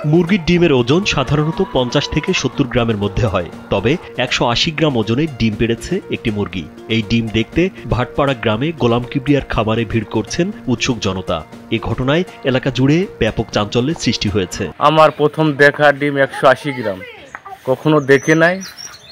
মুরগির ডিমের ওজন সাধারণত 50 থেকে 70 গ্রামের মধ্যে হয়, তবে 180 গ্রাম ওজনে ডিম পেড়েছে একটি মুরগি। এই ডিম দেখতে ভাটপাড়া গ্রামে গোলাম কিবরিয়ার খামারে ভিড় করছেন উৎসুক জনতা। এই ঘটনায় এলাকা জুড়ে ব্যাপক চাঞ্চল্যের সৃষ্টি হয়েছে। আমার প্রথম দেখা ডিম 180 গ্রাম, কখনো দেখে নাই,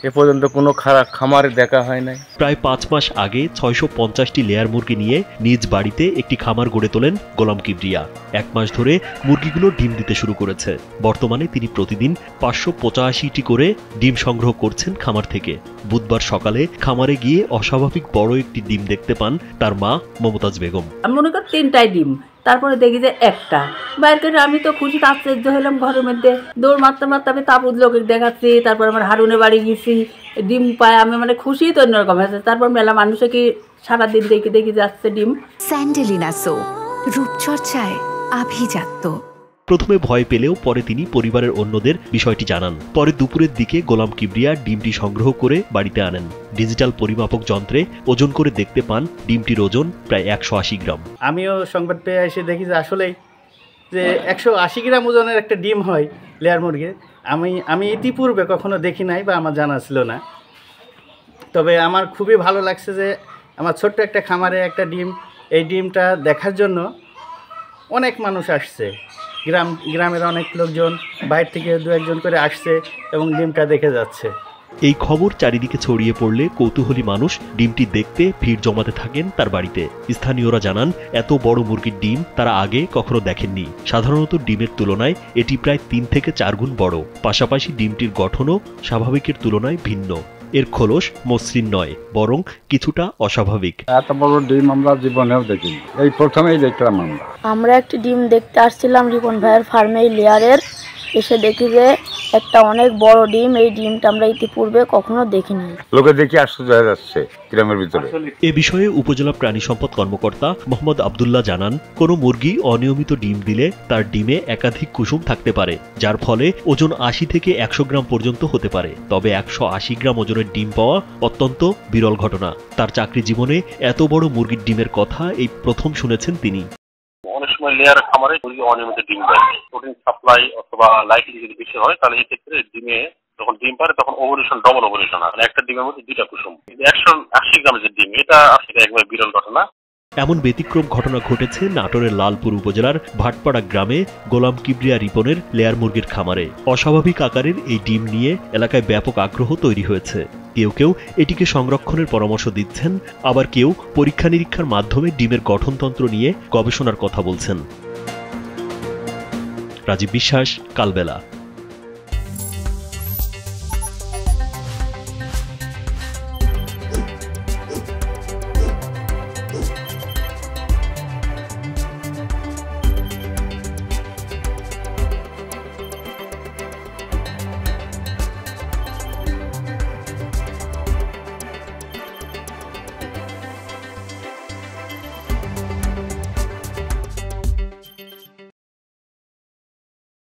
এ পর্যন্ত কোনো খামারে দেখা হয় নাই। প্রায় 5 মাস আগে 650টি লেয়ার মুরগি নিয়ে নিজ বাড়িতে একটি খামার গড়ে তোলেন গোলাম কিবরিয়া। 1 মাস ধরে মুরগিগুলো ডিম দিতে শুরু করেছে। বর্তমানে তিনি প্রতিদিন 585টি করে ডিম সংগ্রহ করছেন খামার থেকে। বুধবার সকালে খামারে গিয়ে অস্বাভাবিক বড় একটি ডিম দেখতে পান তার মা মমতাজ বেগম। আমি মনে করি 3টাই ডিম, তারপরে দেখি যে একটা বাইর করে। আমি তো খুশি আশ্চর্য হলাম, ঘরের মধ্যে দৌড় মারতে মারতে আমি তাপুদ লোকে দেখাচ্ছি। তারপর আমার হারুনের বাড়ি গেছি, ডিম পায় আমি মানে খুশি তো অন্যরকম হয়েছে। তারপর মেলা মানুষে কি সারাদিন দেখি যাচ্ছে ডিম। স্যান্ডেলিনা সো, রূপচর্চায় আভিজাত্য। প্রথমে ভয় পেলেও পরে তিনি পরিবারের অন্যদের বিষয়টি জানান। পরে দুপুরের দিকে গোলাম কিবরিয়া ডিমটি সংগ্রহ করে বাড়িতে আনেন। ডিজিটাল পরিমাপক যন্ত্রে ওজন করে দেখতে পান ডিমটির ওজন প্রায় 180 গ্রাম। আমিও সংবাদ পেয়ে এসে দেখি যে আসলেই যে 180 গ্রাম ওজনের একটা ডিম হয় লেয়ার মুরগির। আমি ইতিপূর্বে কখনো দেখি নাই বা আমার জানা ছিল না। তবে আমার খুবই ভালো লাগছে যে আমার ছোট্ট একটা খামারে একটা ডিম, এই ডিমটা দেখার জন্য অনেক মানুষ আসছে। গ্রামের অনেক লোকজন বাইরে থেকে 2-1 করে আসছে এবং ডিমটা দেখে যাচ্ছে। এই খবর চারিদিকে ছড়িয়ে পড়লে কৌতূহলী মানুষ ডিমটি দেখতে ভিড় জমাতে থাকেন তার বাড়িতে। স্থানীয়রা জানান, এত বড় মুরগির ডিম তারা আগে কখনো দেখেননি। সাধারণত ডিমের তুলনায় এটি প্রায় 3 থেকে 4 গুণ বড়। পাশাপাশি ডিমটির গঠনও স্বাভাবিকের তুলনায় ভিন্ন। এর খোলস মসৃণ নয়, বরং কিছুটা অস্বাভাবিক। এত বড় ডিম আমরা জীবনেও দেখিনি, এই প্রথমেই দেখলাম। আমরা একটি ডিম দেখতে আসছিলাম রিপন ভাইয়ের ফার্মে লেয়ারের। এসে দেখি যে একটা অনেক বড় ডিম। এই ডিমটা আমরা ইতিপূর্বে কখনো দেখিনি। লোকে দেখি আশ্চর্য হয়ে যাচ্ছে গ্রামের ভিতরে। এ বিষয়ে উপজেলা প্রাণী সম্পদ কর্মকর্তা মোহাম্মদ আব্দুল্লাহ জানান, কোনো মুরগি অনিয়মিত ডিম দিলে তার ডিমে একাধিক কুসুম থাকতে পারে, যার ফলে ওজন 80 থেকে 100 গ্রাম পর্যন্ত হতে পারে। তবে 180 গ্রাম ওজনের ডিম পাওয়া অত্যন্ত বিরল ঘটনা। তার চাকরি জীবনে এত বড় মুরগির ডিমের কথা এই প্রথম শুনেছেন তিনি। অনেক সময় লেয়ার খামারে মুরগি অনিয়মিত ডিম দেয়। প্রোটিন সাপ্লাই অথবা লাইটলি যদি বেশি হয় তাহলে এই ক্ষেত্রে ডিমে যখন ডিম পারে তখন ওভারিয়েশন, ডবল ওভারিয়েশন হয়। একটা ডিমের মধ্যে 2টা কুসুম। 180 গ্রামের যে ডিম, এটা আসলে একবার বিরল ঘটনা। এমন ব্যতিক্রম ঘটনা ঘটেছে নাটোরের লালপুর উপজেলার ভাটপাড়া গ্রামে গোলাম কিবরিয়া রিপনের লেয়ার মুরগির খামারে। অস্বাভাবিক আকারের এই ডিম নিয়ে এলাকায় ব্যাপক আগ্রহ তৈরি হয়েছে। কেউ কেউ এটিকে সংরক্ষণের পরামর্শ দিচ্ছেন, আবার কেউ পরীক্ষা নিরীক্ষার মাধ্যমে ডিমের গঠনতন্ত্র নিয়ে গবেষণার কথা বলছেন। রাজীব বিশ্বাস, কালবেলা।